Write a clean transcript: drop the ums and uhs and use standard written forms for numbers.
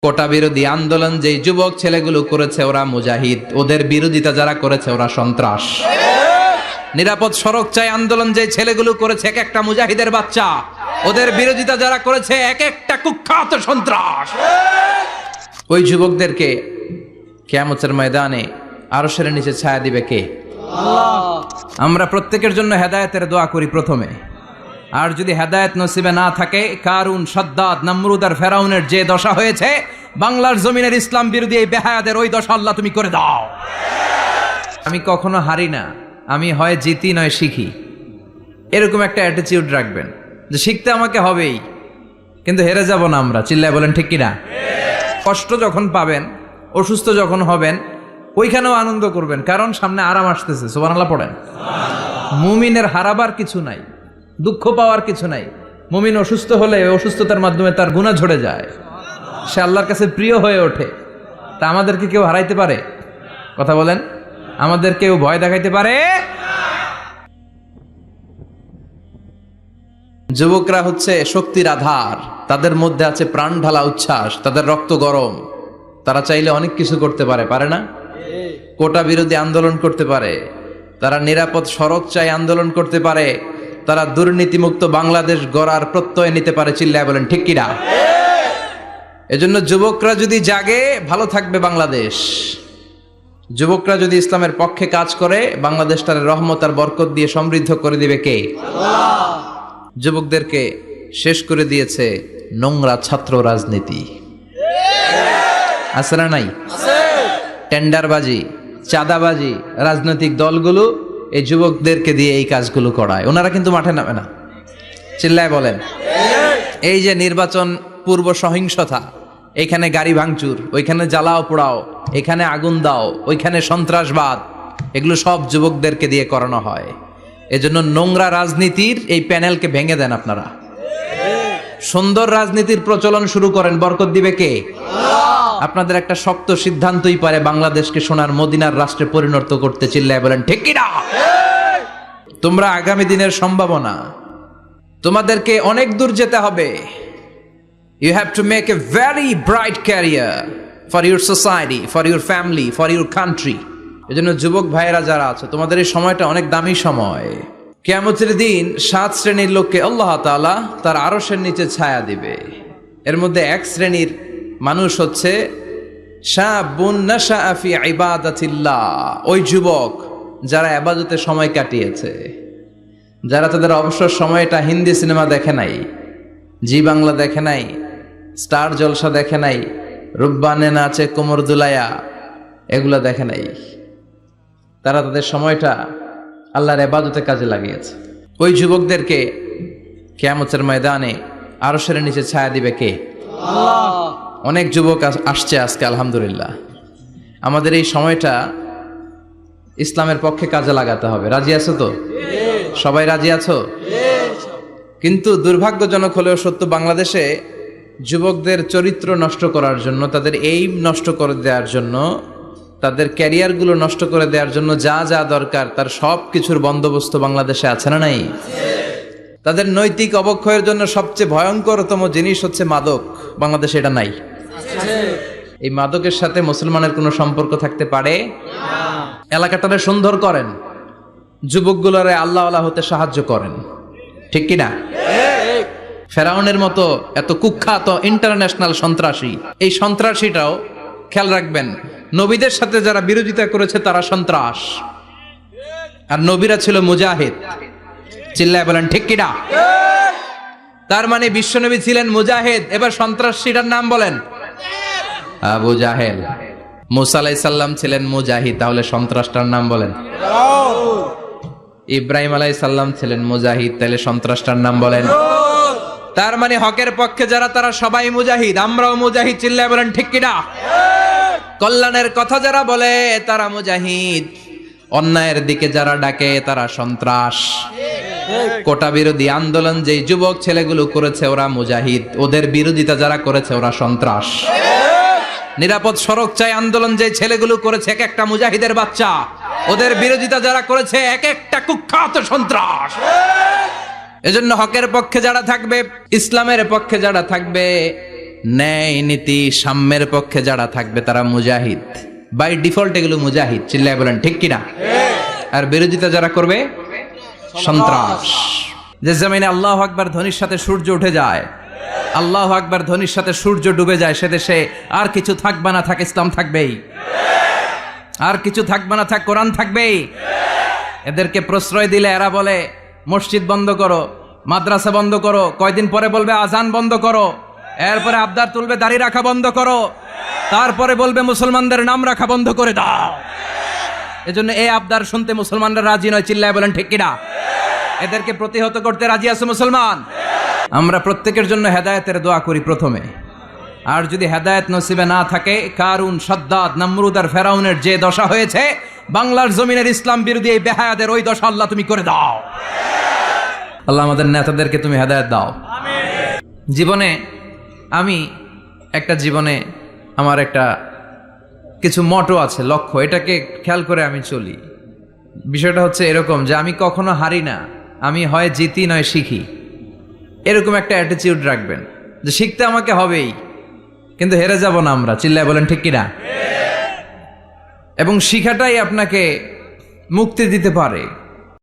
কোটা বিরোধী আন্দোলন যেই যুবক ছেলেগুলো করেছে ওরা মুজাহিদ, ওদের বিরোধিতা যারা করেছে ওরা সন্ত্রাস। নিরাপদ সড়ক চাই আন্দোলন যে ছেলেগুলো করেছে এক একটা মুজাহিদের বাচ্চা, ওদের বিরোধিতা যারা করেছে এক একটা কুখ্যাত সন্ত্রাস। ওই যুবকদেরকে কিয়ামতের ময়দানে আরশের নিচে ছায়া দিবে কে? আমরা প্রত্যেকের জন্য হেদায়েতের দোয়া করি প্রথমে। আর যদি হেদায়েত নসিবে না থাকে, কারুন, সাদ্দাত, নমরুদ আর ফেরাউনের যে দশা হয়েছে বাংলার জমিনের ইসলাম বিরোধী এই বেহায়াদের, ওই দশা আল্লাহ তুমি করে দাও। আমি কখনো হারি না, আমি হয় জিতি নয় শিখি, এরকম একটা অ্যাটিটিউড রাখবেন যে শিখতে আমাকে হবেই, কিন্তু হেরে যাব না আমরা। চিল্লায় বলেন ঠিক কিনা? কষ্ট যখন পাবেন, অসুস্থ যখন হবেন, ওইখানেও আনন্দ করবেন, কারণ সামনে আরাম আসতেছে। সুবহানাল্লাহ পড়েন। মুমিনের হারাবার কিছু নাই, দুঃখ পাওয়ার কিছু নাই। মুমিন অসুস্থ হলে অসুস্থতার মাধ্যমে তার গুনাহ ঝরে যায়, সে আল্লাহর কাছে প্রিয় হয়ে ওঠে। তা আমাদেরকে কেউ হারাইতে পারে? কথা বলেন। আমাদের কেউ ভয় দেখাইতে পারে? যুবকরা হচ্ছে শক্তির আধার, তাদের মধ্যে আছে প্রাণ ঢালা উচ্ছ্বাস, তাদের রক্ত গরম। তারা চাইলে অনেক কিছু করতে পারে, পারে না? কোটা বিরোধী আন্দোলন করতে পারে, তারা নিরাপদ সড়ক চাই আন্দোলন করতে পারে, তারা দুর্নীতিমুক্ত বাংলাদেশ গড়ার প্রত্যয় নিতে পারে। চিল্লায় বলেন ঠিক কিনা? এজন্য যুবকরা যদি জাগে, ভালো থাকবে বাংলাদেশ। যুবকরা যদি ইসলামের পক্ষে কাজ করে, বাংলাদেশটার রহমত আর বরকত দিয়ে সমৃদ্ধ করে দিবে কে? আল্লাহ। যুবকদেরকে শেষ করে দিয়েছে নোংরা ছাত্র রাজনীতি। আছে না নাই? টেন্ডারবাজি, চাঁদাবাজি, রাজনৈতিক দলগুলো এই যুবকদেরকে দিয়ে এই কাজগুলো করায়। ওনারা কিন্তু মাঠে নামে না। চিল্লায় বলেন। এই যে নির্বাচন পূর্ব সহিংসতা, এখানে গাড়ি ভাঙচুর, ওইখানে জ্বালাও পোড়াও, এখানে আগুন দাও, ওইখানে সন্ত্রাসবাদ, এগুলো সব যুবকদেরকে দিয়ে করানো হয়। এজন্য নোংরা রাজনীতির এই প্যানেলকে ভেঙে দেন আপনারা। সুন্দর রাজনীতির প্রচলন শুরু করেন, বরকত দিবে কে? আপনাদের একটা শক্ত সিদ্ধান্তই পারে বাংলাদেশকে সোনার মদিনার রাষ্ট্রে পরিণত করতে। চিল্লায় বলেন ঠিক কিনা? তোমরা আগামী দিনের সম্ভাবনা, তোমাদেরকে অনেক দূর যেতে হবে। You have to make a very bright career for your society, for your family, for your country. এজন্য যুবক ভাইয়েরা যারা আছে, তোমাদের এই সময়টা অনেক দামি সময়। কিয়ামতের দিন 7 শ্রেণীর লোককে আল্লাহ তাআলা তার আরশের নিচে ছায়া দিবে। এর মধ্যে এক শ্রেণীর মানুষ হচ্ছে শাবুন নাশাআ ফি ইবাদাতিল্লাহ, ওই যুবক যারা ইবাদতে সময় কাটিয়েছে, যারা তাদের অবসর সময়টা হিন্দি সিনেমা দেখে নাই, জি বাংলা দেখে নাই, স্টার জলসা দেখে নাই, রুব্বানে নাচে কোমর দুলায়া, এগুলা দেখে নাই। তারা তাদের সময়টা আল্লাহর ইবাদতে কাজে লাগিয়েছে। ওই যুবকদেরকে কিয়ামতের ময়দানে আরশের নিচে ছায়া দিবে কে? আল্লাহ। অনেক যুবক আসছে আজকে, আলহামদুলিল্লাহ। আমাদের এই সময়টা ইসলামের পক্ষে কাজে লাগাতে হবে। রাজি আছো তো? সবাই রাজি আছো? কিন্তু দুর্ভাগ্যজনক হলেও সত্য, বাংলাদেশে যুবকদের চরিত্র নষ্ট করার জন্য, তাদের এইম নষ্ট করে দেওয়ার জন্য, তাদের ক্যারিয়ারগুলো নষ্ট করে দেওয়ার জন্য যা যা দরকার তার সব কিছুর বন্দোবস্ত বাংলাদেশে আছে না নাই? তাদের নৈতিক অবক্ষয়ের জন্য সবচেয়ে ভয়ঙ্করতম জিনিস হচ্ছে মাদক। বাংলাদেশে এটা নাই। এই মাদকের সাথে মুসলমানের কোনো সম্পর্ক থাকতে পারে? এলাকাটারে সুন্দর করেন, যুবকগুলোরে আল্লাহওয়ালা হতে সাহায্য করেন, ঠিক কিনা? ফেরাউনের মতো এত কুখ্যাত ইন্টারন্যাশনাল সন্ত্রাসী, এই সন্ত্রাসীটাও খেয়াল রাখবেন, নবীদের সাথে যারা বিরোধিতা করেছে তারা সন্ত্রাস, আর নবীরা ছিল মুজাহিদ। চিল্লায় বলেন ঠিক কিনা? তার মানে বিশ্বনবী ছিলেন মুজাহিদ। এবার সন্ত্রাসীটার নাম বলেন। আবু জাহেল। মুসা আলাইহিস সালাম ছিলেন মুজাহিদ, তাহলে সন্ত্রাসটার নাম বলেন। ইব্রাহিম আলাইহিস সালাম ছিলেন মুজাহিদ, তাহলে সন্ত্রাসটার নাম বলেন। তার মানে হকের পক্ষে যারা, তারা সবাই মুজাহিদ, আমরাও মুজাহিদ। চিল্লায় বলেন ঠিক কিনা? কল্যাণের কথা যারা বলে তারা মুজাহিদ, অন্যায়ের দিকে যারা ডাকে তারা সন্ত্রাস। কোটা বিরোধী আন্দোলন যেই যুবক ছেলেগুলো করেছে ওরা মুজাহিদ, ওদের বিরোধিতা যারা করেছে ওরা সন্ত্রাস। নিরাপদ সড়ক চাই আন্দোলন যে ছেলেগুলো করেছে এক একটা মুজাহিদের বাচ্চা, ওদের বিরোধিতা যারা করেছে এক একটা কুখ্যাত সন্ত্রাস। এজন্য হকের পক্ষে যারা থাকবে, ইসলামের পক্ষে যারা থাকবে, ন্যায় নীতি সাম্যের পক্ষে যারা থাকবে তারা মুজাহিদ, বাই ডিফল্ট এগুলো মুজাহিদ। চিল্লায় বলেন ঠিক কিনা? আর বিরোধিতা যারা করবে সন্ত্রাস। যে জমিনে আল্লাহু আকবার ধ্বনির সাথে সূর্য উঠে যায়, আল্লাহু আকবার ধ্বনির সাথে সূর্য ডুবে যায়, সে দেশে আর কিছু থাকবে না, থাক ইসলাম থাকবেই। আর কিছু থাকবে না, থাক কোরআন থাকবেই। এদেরকে প্রশ্রয় দিলে এরা বলে মসজিদ বন্ধ করো, মাদ্রাসা বন্ধ করো, কয়দিন পরে বলবে আজান বন্ধ করো, এরপরে আবদার তুলবে দাড়ি রাখা বন্ধ করো, তারপরে বলবে মুসলমানদের নাম রাখা বন্ধ করে দাও। এজন্য এই আবদার শুনতে মুসলমানরা রাজি নয়। চিল্লায় বলেন ঠিক কিনা? এদেরকে প্রতিহত করতে রাজি আছে মুসলমান? আমরা প্রত্যেকের জন্য হেদায়েতের দোয়া করি প্রথমে। আর যদি হেদায়েত নসিবে না থাকে, কারুন, সাদ্দাদ, নমরুদ আর ফেরাউনের যে দশা হয়েছে, বাংলার জমিনের ইসলাম বিরোধী এই বেহায়াদের ওই দশা আল্লাহ তুমি করে দাও। আল্লাহ আমাদের নেতাদেরকে তুমি হেদায়েত দাও। জীবনে আমার একটা কিছু মটো আছে, লক্ষ্য, এটাকে খেয়াল করে আমি চলি। বিষয়টা হচ্ছে এরকম যে আমি কখনো হারি না, আমি হয় জিতি নয় শিখি। এরকম একটা অ্যাটিটিউড রাখবেন যে শিখতে আমাকে হবেই, কিন্তু হেরে যাব না আমরা। চিল্লায় বলেন ঠিক কিনা? এবং শিখাটাই আপনাকে মুক্তি দিতে পারে।